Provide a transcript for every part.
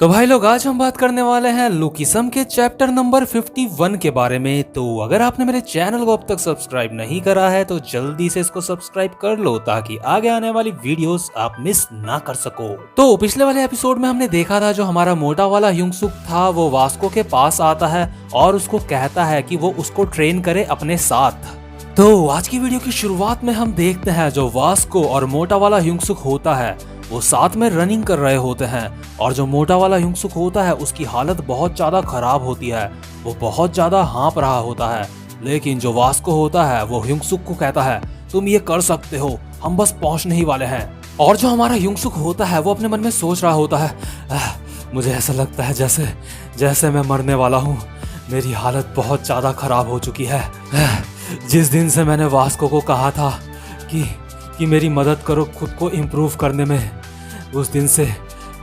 तो भाई लोग आज हम बात करने वाले हैं लुकिसम के चैप्टर नंबर 51 के बारे में। तो अगर आपने मेरे चैनल को अब तक सब्सक्राइब नहीं करा है तो जल्दी से इसको सब्सक्राइब कर लो ताकि आगे आने वाली वीडियोस आप मिस ना कर सको। तो पिछले वाले एपिसोड में हमने देखा था जो हमारा मोटा वाला युंगसुक था वो वास्को के पास आता है और उसको कहता है कि वो उसको ट्रेन करे अपने साथ। तो आज की वीडियो की शुरुआत में हम देखते हैं जो वास्को और मोटा वाला युंगसुक होता है वो साथ में रनिंग कर रहे होते हैं और जो मोटा वाला युंगसुक होता है उसकी हालत बहुत ज्यादा खराब होती है, वो बहुत ज्यादा हाँप रहा होता है। लेकिन जो वास्को होता है वो युंगसुक को कहता है तुम ये कर सकते हो, हम बस पहुंचने ही वाले हैं। और जो हमारा युंगसुक होता है वो अपने मन में सोच रहा होता है मुझे ऐसा लगता है जैसे मैं मरने वाला हूँ, मेरी हालत बहुत ज्यादा खराब हो चुकी है। जिस दिन से मैंने वास्को को कहा था कि मेरी मदद करो खुद को इम्प्रूव करने में, उस दिन से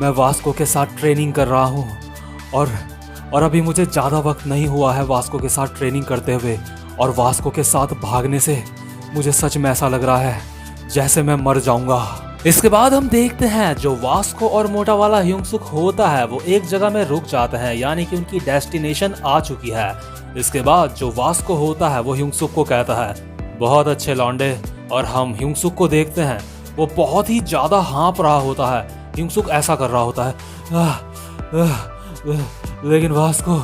मैं वास्को के साथ ट्रेनिंग कर रहा हूँ और अभी मुझे ज़्यादा वक्त नहीं हुआ है वास्को के साथ ट्रेनिंग करते हुए। और वास्को के साथ भागने से मुझे सच में ऐसा लग रहा है जैसे मैं मर जाऊंगा। इसके बाद हम देखते हैं जो वास्को और मोटा वाला युंगसुक होता है वो एक जगह में रुक जाते हैं, यानी कि उनकी डेस्टिनेशन आ चुकी है। इसके बाद जो वास्को होता है वो युंगसुक को कहता है बहुत अच्छे लौंडे। और हम युंगसुक को देखते हैं वो बहुत ही ज्यादा हाँप रहा होता है। युंगसुक ऐसा कर रहा होता है लेकिन वास्को।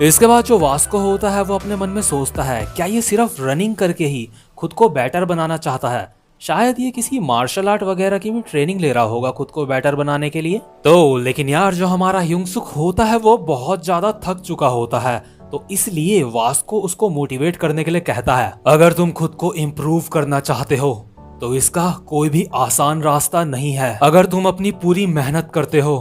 इसके बाद जो वास्को होता है वो अपने मन में सोचता है क्या ये सिर्फ रनिंग करके ही खुद को बेटर बनाना चाहता है, शायद ये किसी मार्शल आर्ट वगैरह की भी ट्रेनिंग ले रहा होगा खुद को बेटर बनाने के लिए। तो लेकिन यार जो हमारा युंगसुक होता है वो बहुत ज्यादा थक चुका होता है, तो इसलिए वास्को उसको मोटिवेट करने के लिए कहता है अगर तुम खुद को इम्प्रूव करना चाहते हो तो इसका कोई भी आसान रास्ता नहीं है। अगर तुम अपनी पूरी मेहनत करते हो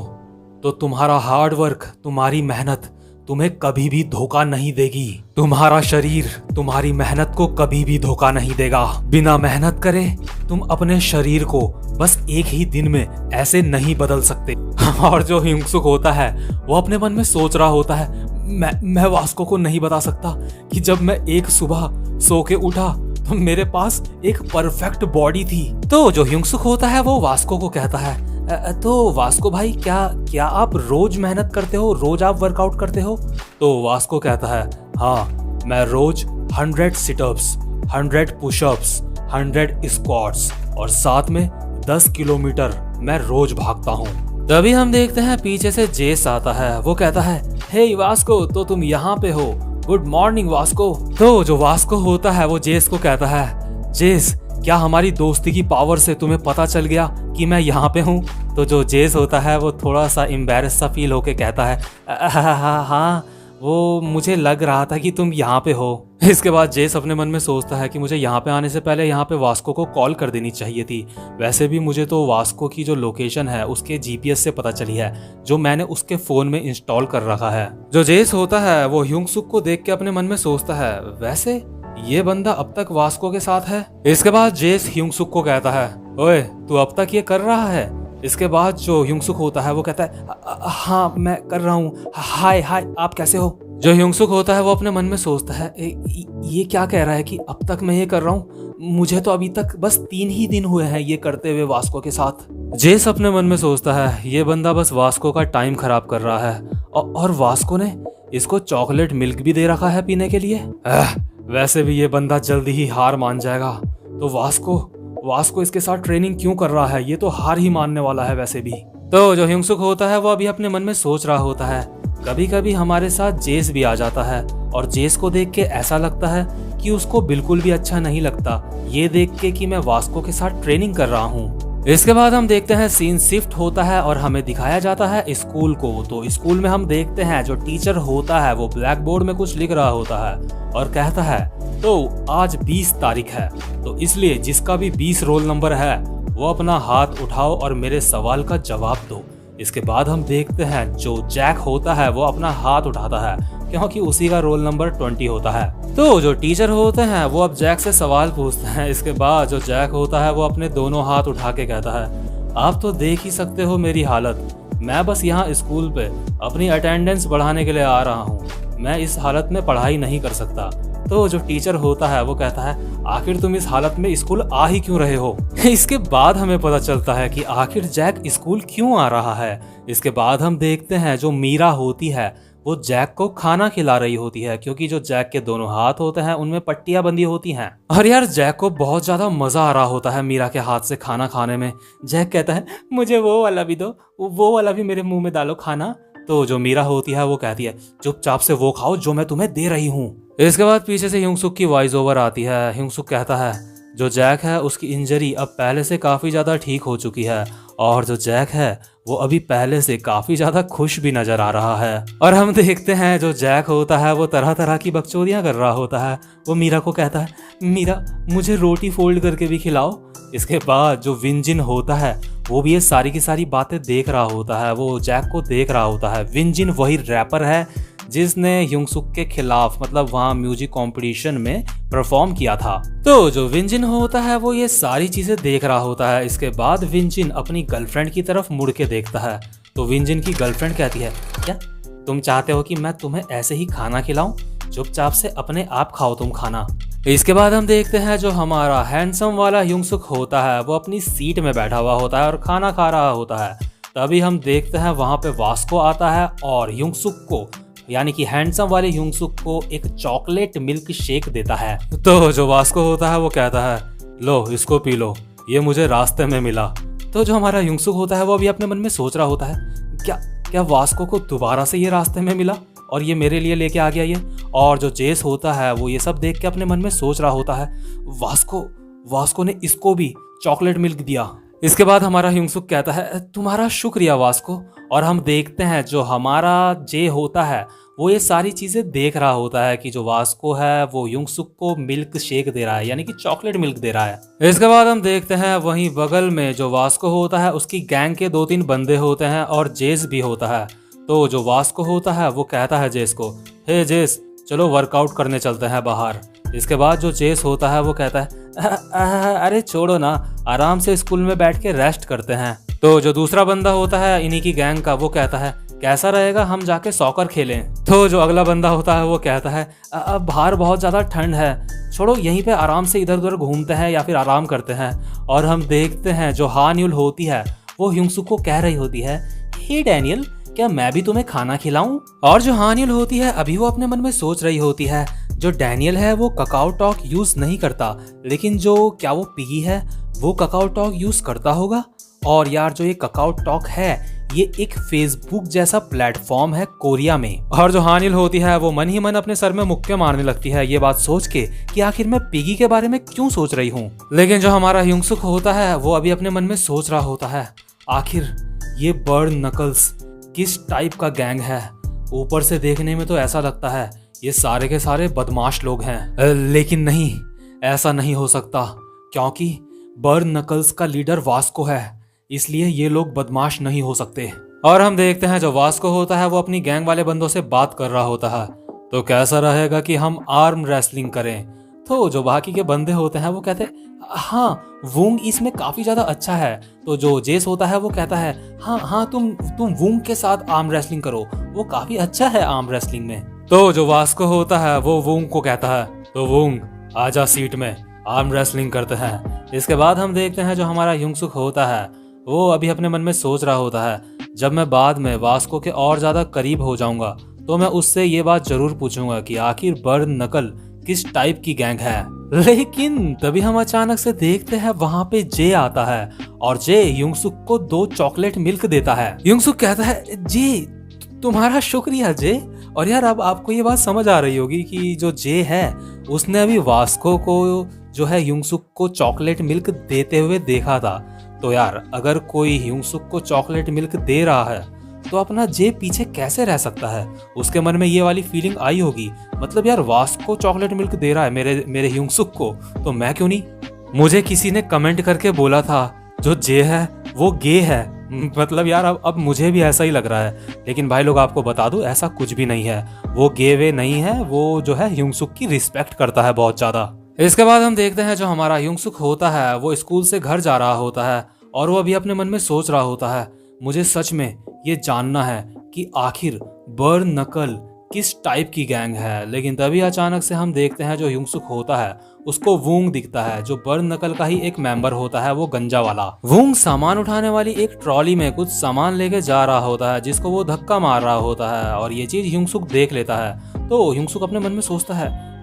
तो तुम्हारा हार्ड वर्क, तुम्हारी मेहनत तुम्हें कभी भी धोखा नहीं देगी। तुम्हारा शरीर तुम्हारी मेहनत को कभी भी धोखा नहीं देगा। बिना मेहनत करे तुम अपने शरीर को बस एक ही दिन में ऐसे नहीं बदल सकते। और जो युंगसुक होता है वो अपने मन में सोच रहा होता है मैं वास्को को नहीं बता सकता कि जब मैं एक सुबह सो के उठा तो मेरे पास एक परफेक्ट बॉडी थी। तो जो युंगसुक होता है वो वास्को को कहता है तो वास्को भाई क्या आप रोज मेहनत करते हो, रोज आप वर्कआउट करते हो? तो वास्को कहता है हाँ मैं रोज 100 सिटअप्स, 100 पुशअप्स, 100 स्क्वाट्स और साथ में 10 किलोमीटर मैं रोज भागता हूँ। तभी हम देखते हैं पीछे से जेस आता है। वो कहता है हे वास्को तो तुम यहाँ पे हो, गुड मॉर्निंग वास्को। तो जो वास्को होता है वो जेस को कहता है जेस क्या हमारी दोस्ती की पावर से तुम्हें पता चल गया कि मैं यहाँ पे हूँ? तो जो जेस होता है वो थोड़ा सा एम्बैरेस सा फील होके कहता है हाँ वो मुझे लग रहा था कि तुम यहाँ पे हो। इसके बाद जेस अपने मन में सोचता है कि मुझे यहाँ पे आने से पहले यहाँ पे वास्को को कॉल कर देनी चाहिए थी। वैसे भी मुझे तो वास्को की जो लोकेशन है उसके जीपीएस से पता चली है जो मैंने उसके फोन में इंस्टॉल कर रखा है। जो जेस होता है वो युंगसुक को देख के अपने मन में सोचता है वैसे ये बंदा अब तक वास्को के साथ है। इसके बाद जेस युंगसुक को कहता है ओए तू अब तक ये कर रहा है? इसके बाद जो युंगसुक होता है वो कहता है हाँ मैं कर रहा हूँ, हाय आप कैसे हो? जो युंगसुक होता है वो अपने मन में सोचता है ये क्या कह रहा है कि अब तक मैं ये कर रहा हूँ, मुझे तो अभी तक बस 3 ही दिन हुए हैं ये करते हुए वास्को के साथ। जेस अपने मन में सोचता है ये बंदा बस वास्को का टाइम खराब कर रहा है और वास्को ने इसको चॉकलेट मिल्क भी दे रखा है पीने के लिए। वैसे भी ये बंदा जल्दी ही हार मान जाएगा, तो वास्को इसके साथ ट्रेनिंग क्यों कर रहा है, ये तो हार ही मानने वाला है वैसे भी। तो जो युंगसुक होता है वो अभी अपने मन में सोच रहा होता है कभी कभी हमारे साथ जेस भी आ जाता है और जेस को देख के ऐसा लगता है कि उसको बिल्कुल भी अच्छा नहीं लगता ये देख के कि मैं वास्को के साथ ट्रेनिंग कर रहा हूँ। इसके बाद हम देखते हैं सीन शिफ्ट होता है और हमें दिखाया जाता है स्कूल को। तो स्कूल में हम देखते हैं जो टीचर होता है वो ब्लैक बोर्ड में कुछ लिख रहा होता है और कहता है तो आज 20 तारीख है तो इसलिए जिसका भी 20 रोल नंबर है वो अपना हाथ उठाओ और मेरे सवाल का जवाब दो। इसके बाद हम देखते हैं जो जैक होता है वो अपना हाथ उठाता है क्योंकि उसी का रोल नंबर 20 होता है। तो जो टीचर होते हैं वो अब जैक से सवाल पूछते हैं। इसके बाद जो जैक होता है वो अपने दोनों हाथ उठा के कहता है आप तो देख ही सकते हो मेरी हालत, मैं बस यहाँ स्कूल पे अपनी अटेंडेंस बढ़ाने के लिए आ रहा हूँ, मैं इस हालत में पढ़ाई नहीं कर सकता। तो जो टीचर होता है वो कहता है आखिर तुम इस हालत में स्कूल आ ही क्यों रहे हो। इसके बाद हमें पता चलता है कि आखिर जैक स्कूल क्यों आ रहा है। इसके बाद हम देखते हैं जो मीरा होती है वो जैक को खाना खिला रही होती है, क्योंकि जो जैक के दोनों हाथ होते हैं उनमें पट्टियां बंधी होती हैं। और यार जैक को बहुत ज्यादा मजा आ रहा होता है मीरा के हाथ से खाना खाने में। जैक कहता है मुझे वो वाला भी दो, वो वाला भी मेरे मुंह में डालो खाना। तो जो मीरा होती है वो कहती है चुपचाप से वो खाओ जो मैं तुम्हें दे रही हूँ। इसके बाद पीछे से ह्यूंग-सुक की वॉइस ओवर आती है। ह्यूंग-सुक कहता है जो जैक है उसकी इंजरी अब पहले से काफी ज्यादा ठीक हो चुकी है, और जो जैक है वो अभी पहले से काफी ज्यादा खुश भी नजर आ रहा है। और हम देखते हैं जो जैक होता है वो तरह तरह की बकचोदियां कर रहा होता है। वो मीरा को कहता है मीरा मुझे रोटी फोल्ड करके भी खिलाओ। इसके बाद जो विंजिन होता है वो भी ये सारी की सारी बातें देख रहा होता है, वो जैक को देख रहा होता है। विंजिन वही रैपर है जिसने ह्यूंग-सुक के खिलाफ मतलब वहाँ म्यूजिक कंपटीशन में परफॉर्म किया था। तो जो विंजिन होता है वो ये सारी चीजें देख रहा होता है। इसके बाद विंजिन अपनी गर्लफ्रेंड की तरफ मुड़ के देखता है। तो विंजिन की गर्लफ्रेंड कहती है क्या तुम चाहते हो कि मैं तुम्हें ऐसे ही खाना खिलाऊं? चुपचाप से अपने आप खाओ तुम खाना। इसके बाद हम देखते हैं जो हमारा हैंडसम वाला ह्यूंग-सुक होता है वो अपनी सीट में बैठा हुआ होता है और खाना खा रहा होता है। तभी हम देखते हैं वहां पे वास्को आता है और ह्यूंग-सुक को यानी कि हैंडसम वाले ह्यूंग-सुक को एक चॉकलेट मिल्क शेक देता है। तो जो वास्को होता है वो कहता है लो इसको पी लो, ये मुझे रास्ते में मिला। तो जो हमारा ह्यूंग-सुक होता है वो अभी अपने मन में सोच रहा होता है क्या क्या वास्को को दोबारा से ये रास्ते में मिला और ये मेरे लिए लेके आ गया ये। और जो जेस होता है वो ये सब देख के अपने मन में सोच रहा होता है वास्को ने इसको भी चॉकलेट मिल्क दिया। इसके बाद हमारा ह्यूंग-सुक कहता है तुम्हारा शुक्रिया वास्को। और हम देखते हैं जो हमारा जे होता है वो ये सारी चीजें देख रहा होता है कि जो वास्को है वो ह्यूंग-सुक को मिल्क शेक दे रहा है यानी कि चॉकलेट मिल्क दे रहा है। इसके बाद हम देखते हैं वहीं बगल में जो वास्को होता है उसकी गैंग के 2-3 बंदे होते हैं और जेस भी होता है। तो जो वास्को होता है वो कहता है जेस को हे जेस चलो वर्कआउट करने चलते हैं बाहर। इसके बाद जो जेस होता है वो कहता है अरे छोड़ो ना, आराम से स्कूल में बैठ के रेस्ट करते हैं। तो जो दूसरा बंदा होता है इन्हीं की गैंग का वो कहता है कैसा रहेगा हम जाके सॉकर खेलें। तो जो अगला बंदा होता है वो कहता है अब बाहर बहुत ज़्यादा ठंड है, छोड़ो यहीं पे आराम से इधर उधर घूमते हैं या फिर आराम करते हैं। और हम देखते हैं जो हान-युल होती है वो ह्यूंग-सुक को कह रही होती है हे डैनियल क्या मैं भी तुम्हें खाना खिलाऊं? और जो हान-युल होती है अभी वो अपने मन में सोच रही होती है जो डैनियल है वो ककाओ टॉक यूज नहीं करता, लेकिन जो क्या वो पिगी है वो ककाओ टॉक यूज करता होगा। और यार जो ये ककाओ टॉक है ये एक फेसबुक जैसा प्लेटफॉर्म है कोरिया में। और जो हान-युल होती है वो मन ही मन अपने सर में मुक्के मारने लगती है ये बात सोच के कि आखिर मैं पिगी के बारे में क्यों सोच रही हूँ। लेकिन जो हमारा ह्यूंग-सुक होता है वो अभी अपने मन में सोच रहा होता है आखिर ये बर्ड नकल्स किस टाइप का गैंग है। ऊपर से देखने में तो ऐसा लगता है ये सारे के सारे बदमाश लोग हैं, लेकिन नहीं ऐसा नहीं हो सकता क्योंकि बर्ड नकल्स का लीडर वास्को है, इसलिए ये लोग बदमाश नहीं हो सकते। और हम देखते हैं जो वास्को होता है वो अपनी गैंग वाले बंदों से बात कर रहा होता है तो कैसा रहेगा कि हम आर्म रेसलिंग करें। तो जो बाकी के बंदे होते हैं वो कहते हैं हाँ वूंग इसमें काफी ज्यादा अच्छा है। तो जो जेस होता है वो कहता है हाँ तुम वूंग के साथ आर्म रेसलिंग करो, वो काफी अच्छा है आर्म रेसलिंग में। तो जो वास्को होता है वो वूंग को कहता है तो वूंग आजा सीट में आर्म रेसलिंग करते हैं। इसके बाद हम देखते हैं जो हमारा ह्यूंग-सुक होता है वो अभी अपने मन में सोच रहा होता है जब मैं बाद में वास्को के और ज्यादा करीब हो जाऊंगा तो मैं उससे ये बात जरूर पूछूंगा कि आखिर बर्ड नकल किस टाइप की गैंग है। लेकिन तभी हम अचानक से देखते हैं वहां पे जे आता है और जे ह्यूंग-सुक को 2 चॉकलेट मिल्क देता है। ह्यूंग-सुक कहता है जे तुम्हारा शुक्रिया जे। और यार अब आपको ये बात समझ आ रही होगी कि जो जे है उसने अभी वास्को को जो है ह्यूंग-सुक को चॉकलेट मिल्क देते हुए देखा था। तो यार अगर कोई ह्यूंग-सुक को चॉकलेट मिल्क दे रहा है तो अपना जे पीछे कैसे रह सकता है। उसके मन में ये वाली फीलिंग आई होगी मतलब यार वास्को चॉकलेट मिल्क दे रहा है मेरे ह्यूंग-सुक को तो मैं क्यों नहीं। मुझे किसी ने कमेंट करके बोला था जो जे है वो गे है, मतलब यार अब मुझे भी ऐसा ही लग रहा है। लेकिन भाई लोग आपको बता दूं ऐसा कुछ भी नहीं है, वो गे वे नहीं है, वो जो है ह्यूंग-सुक की रिस्पेक्ट करता है बहुत ज्यादा। इसके बाद हम देखते हैं जो हमारा ह्यूंग-सुक होता है वो स्कूल से घर जा रहा होता है और वो अभी अपने मन में सोच रहा होता है मुझे सच में ये जानना है कि आखिर बर्ड नकल किस टाइप की गैंग है। लेकिन तभी अचानक से हम देखते हैं जो ह्यूंग सुक होता है उसको वूंग दिखता है, जो बर्न नकल का ही एक मेंबर होता है, वो गंजा वाला। वूंग सामान उठाने वाली एक ट्रॉली में कुछ सामान लेके जा रहा होता है जिसको वो धक्का मार रहा होता है, और ये चीज ह्यूंग सुक देख लेता है। तो ह्यूंग सुक अपने मन में सोचता है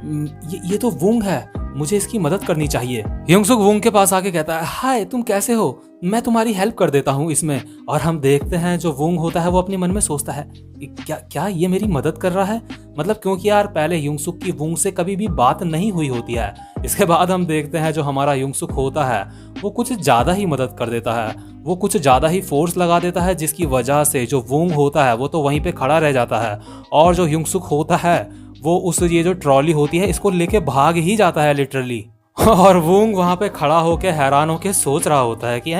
ये तो वूंग है, मुझे इसकी मदद करनी चाहिए। ह्यूंग सुक वूंग के पास आके कहता है, हाय तुम कैसे हो, मैं तुम्हारी हेल्प कर देता हूँ इसमें। और हम देखते हैं जो वूंग होता है वो अपने मन में सोचता है क्या ये मेरी मदद कर रहा है, मतलब क्योंकि यार पहले ह्यूंग सुक की वूंग से कभी भी बात नहीं हुई होती है। इसके बाद हम देखते हैं जो हमारा ह्यूंग सुक होता है वो कुछ ज्यादा ही मदद कर देता है, वो कुछ ज्यादा ही फोर्स लगा देता है, जिसकी वजह से जो वूंग होता है वो तो वहीं पे खड़ा रह जाता है, और जो ह्यूंग सुक होता है वो उस ये जो ट्रॉली होती है इसको लेके भाग ही जाता है लिटरली। और वूंग वहां पे खड़ा होके हैरान होके सोच रहा होता है कि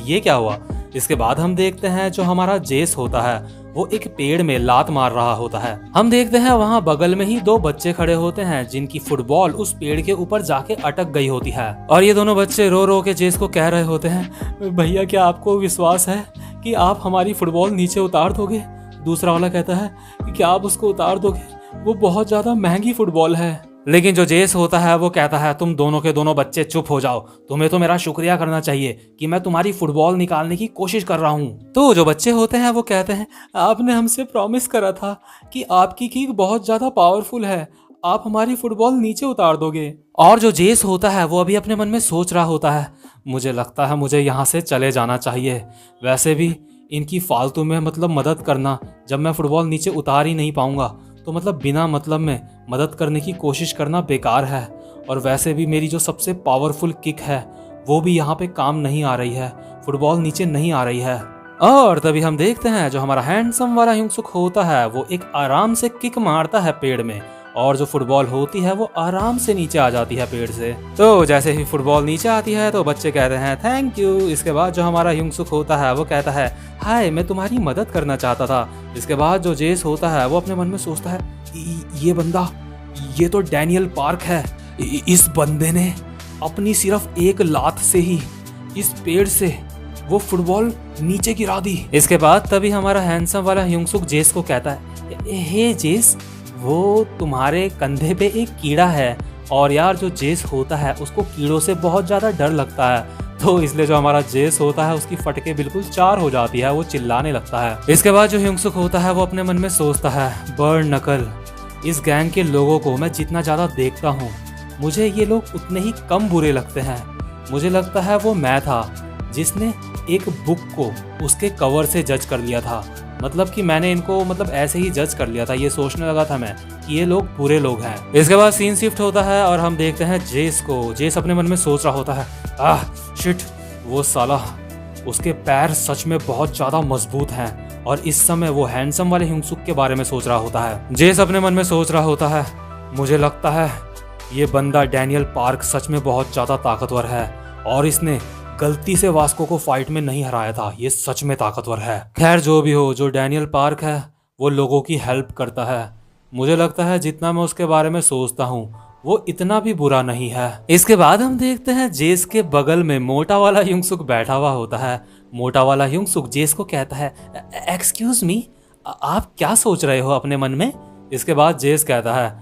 ये क्या हुआ। इसके बाद हम देखते हैं जो हमारा जेस होता है वो एक पेड़ में लात मार रहा होता है। हम देखते हैं वहां बगल में ही दो बच्चे खड़े होते हैं जिनकी फुटबॉल उस पेड़ के ऊपर जाके अटक गई होती है, और ये दोनों बच्चे रो रो के जेस को कह रहे होते हैं, भैया क्या आपको विश्वास है कि आप हमारी फुटबॉल नीचे उतार दोगे। दूसरा वाला कहता है कि क्या आप उसको उतार दोगे, वो बहुत ज्यादा महंगी फुटबॉल है। लेकिन जो जेस होता है वो कहता है, तुम दोनों के दोनों बच्चे चुप हो जाओ, तुम्हें तो मेरा शुक्रिया करना चाहिए कि मैं तुम्हारी फुटबॉल निकालने की कोशिश कर रहा हूँ। तो जो बच्चे होते हैं वो कहते हैं, आपने हमसे प्रॉमिस करा था कि आपकी किक बहुत ज्यादा पावरफुल है, आप हमारी फुटबॉल नीचे उतार दोगे। और जो जेस होता है वो अभी अपने मन में सोच रहा होता है, मुझे लगता है मुझे यहाँ से चले जाना चाहिए, वैसे भी इनकी फालतू में मतलब मदद करना, जब मैं फुटबॉल नीचे उतार ही नहीं पाऊंगा तो मतलब बिना मतलब में मदद करने की कोशिश करना बेकार है, और वैसे भी मेरी जो सबसे पावरफुल किक है वो भी यहाँ पे काम नहीं आ रही है, फुटबॉल नीचे नहीं आ रही है। और तभी हम देखते हैं जो हमारा हैंडसम वाला ह्यूंग सुक होता है वो एक आराम से किक मारता है पेड़ में, और जो फुटबॉल होती है वो आराम से नीचे आ जाती है पेड़ से। तो जैसे ही फुटबॉल नीचे आती है तो बच्चे कहते हैं थैंक यू। इसके बाद जो हमारा ह्यूंग सुक होता है वो कहता है, हाय मैं तुम्हारी मदद करना चाहता था। इसके बाद जो जेस होता है वो अपने मन में सोचता है, ये बंदा, ये तो डैनियल पार्क है, इस बंदे ने अपनी सिर्फ एक लात से ही इस पेड़ से वो फुटबॉल नीचे गिरा दी। इसके बाद तभी हमारा हैंडसम वाला ह्यूंग सुक जेस को कहता है, हे जेस, वो तुम्हारे कंधे पे एक कीड़ा है, और यार जो जेस होता है उसको कीड़ों से बहुत ज्यादा डर लगता है, तो इसलिए जो हमारा जेस होता है उसकी फटके बिल्कुल चार हो जाती है, वो चिल्लाने लगता है। इसके बाद जो ह्यूंग सुक होता है वो अपने मन में सोचता है, बर्न नकल, इस गैंग के लोगों को मैं जितना ज्यादा देखता हूँ मुझे ये लोग उतने ही कम बुरे लगते हैं। मुझे लगता है वो मैं था जिसने एक बुक को उसके कवर से जज कर लिया था, मतलब कि मैंने इनको मतलब ऐसे ही जज कर लिया था, ये सोचने लगा था मैं कि ये लोग बुरे लोग हैं। इसके बाद सीन शिफ्ट होता है और हम देखते हैं जेस को। जेस अपने मन में सोच रहा होता है, शिट, वो साला, उसके पैर सच में बहुत ज्यादा मजबूत हैं, और इस समय वो हैंडसम वाले ह्यूंग सुक के बारे में सोच रहा होता है। जेस अपने मन में सोच रहा होता है, मुझे लगता है ये बंदा डैनियल पार्क सच में बहुत ज्यादा ताकतवर है, और इसने गलती से वास्को को फाइट में नहीं हराया था, ये सच में ताकतवर है। खैर जो भी हो, जो डैनियल पार्क है वो लोगों की हेल्प करता है, मुझे लगता है जितना मैं उसके बारे में सोचता हूँ वो इतना भी बुरा नहीं है। इसके बाद हम देखते हैं जेस के बगल में मोटा वाला ह्यूंग सुक बैठा हुआ होता है। मोटा वाला ह्यूंग सुक जेस को कहता है, एक्सक्यूज मी, आप क्या सोच रहे हो अपने मन में। इसके बाद जेस कहता है,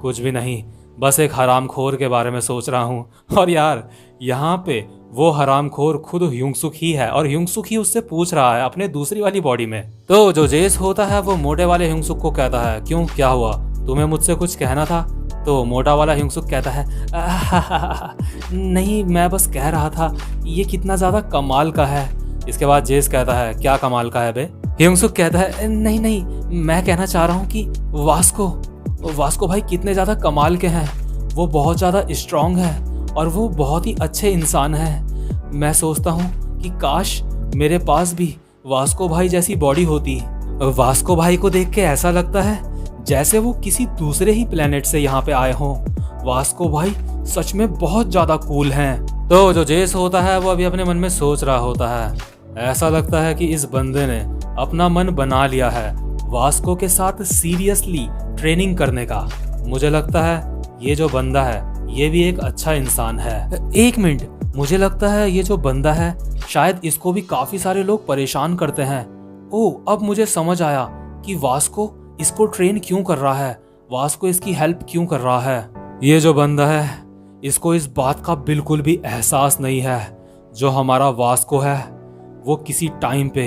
कुछ भी नहीं, बस एक हरामखोर के बारे में सोच रहा हूँ। और यार यहाँ पे वो हरामखोर खुद ह्यूंग सुक ही है, और ह्यूंग सुक ही उससे पूछ रहा है अपने दूसरी वाली बॉडी में। तो जो जेस होता है वो मोटे वाले ह्यूंग सुक को कहता है, क्यों, क्या हुआ, तुम्हें मुझसे कुछ कहना था। तो मोटा वाला ह्यूंग सुक कहता है, नहीं, मैं बस कह रहा था ये कितना ज्यादा कमाल का है। इसके बाद जेस कहता है, क्या कमाल का है बे। ह्यूंग सुक कहता है, नहीं, मैं कहना चाह रहा हूँ कि वास्को भाई कितने ज्यादा कमाल के हैं, वो बहुत ज्यादा स्ट्रांग है और वो बहुत ही अच्छे इंसान हैं। मैं सोचता हूँ कि काश मेरे पास भी वास्को भाई जैसी बॉडी होती। वास्को भाई को देख के ऐसा लगता है जैसे वो किसी दूसरे ही प्लेनेट से यहाँ पे आए हों। वास्को भाई सच में बहुत ज्यादा कूल हैं। तो जो जेस होता है वो अभी अपने मन में सोच रहा होता है, ऐसा लगता है कि इस बंदे ने अपना मन बना लिया है वास्को के साथ सीरियसली ट्रेनिंग करने का। मुझे लगता है ये जो बंदा है ये भी एक अच्छा इंसान है। एक मिनट, मुझे लगता है ये जो बंदा है शायद इसको भी काफी सारे लोग परेशान करते हैं। ओह, अब मुझे समझ आया कि वास्को इसको ट्रेन क्यों कर रहा है, वास्को इसकी हेल्प क्यों कर रहा है। ये जो बंदा है इसको इस बात का बिल्कुल भी एहसास नहीं है जो हमारा वास्को है वो किसी टाइम पे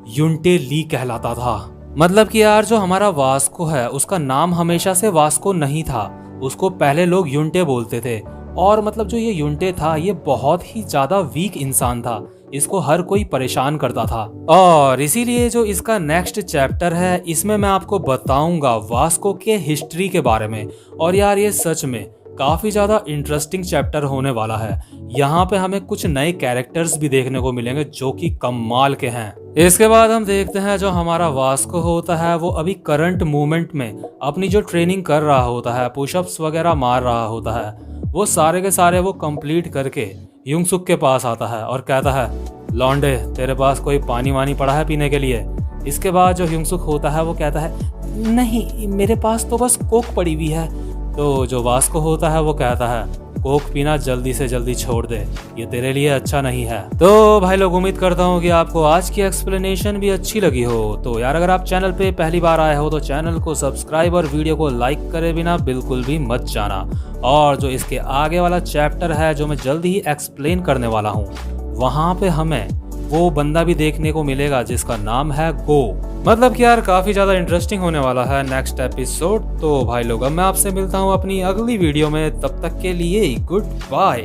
युंटे ली कहलाता था। मतलब कि यार जो हमारा वास्को है उसका नाम हमेशा से वास्को नहीं था, उसको पहले लोग युंटे बोलते थे। और मतलब जो ये युंटे था ये बहुत ही ज्यादा वीक इंसान था, इसको हर कोई परेशान करता था। और इसीलिए जो इसका नेक्स्ट चैप्टर है इसमें मैं आपको बताऊंगा वास्को के हिस्ट्री के बारे में। और यार ये सच में काफी ज्यादा इंटरेस्टिंग चैप्टर होने वाला है। यहाँ पे हमें कुछ नए कैरेक्टर्स भी देखने को मिलेंगे जो कि कमाल के हैं। इसके बाद हम देखते हैं जो हमारा वास्को होता है वो अभी करंट मूवमेंट में अपनी जो ट्रेनिंग कर रहा होता है, पुशअप्स वगैरह मार रहा होता है, वो सारे के सारे वो कंप्लीट करके युंगसुक के पास आता है और कहता है लौंडे तेरे पास कोई पानी वानी पड़ा है पीने के लिए। इसके बाद जो युंगसुक होता है वो कहता है नहीं मेरे पास तो बस कोक पड़ी हुई है। तो जो वास्को होता है वो कहता है कोक पीना जल्दी से जल्दी छोड़ दे, ये तेरे लिए अच्छा नहीं है। तो भाई लोग उम्मीद करता हूँ कि आपको आज की एक्सप्लेनेशन भी अच्छी लगी हो। तो यार अगर आप चैनल पे पहली बार आए हो तो चैनल को सब्सक्राइब और वीडियो को लाइक करे बिना बिल्कुल भी मत जाना। और जो इसके आगे वाला चैप्टर है जो मैं जल्दी ही एक्सप्लेन करने वाला हूँ, वहाँ पे हमें वो बंदा भी देखने को मिलेगा जिसका नाम है गो। मतलब कि यार काफी ज्यादा इंटरेस्टिंग होने वाला है नेक्स्ट एपिसोड। तो भाई लोग अब मैं आपसे मिलता हूँ अपनी अगली वीडियो में, तब तक के लिए गुड बाय।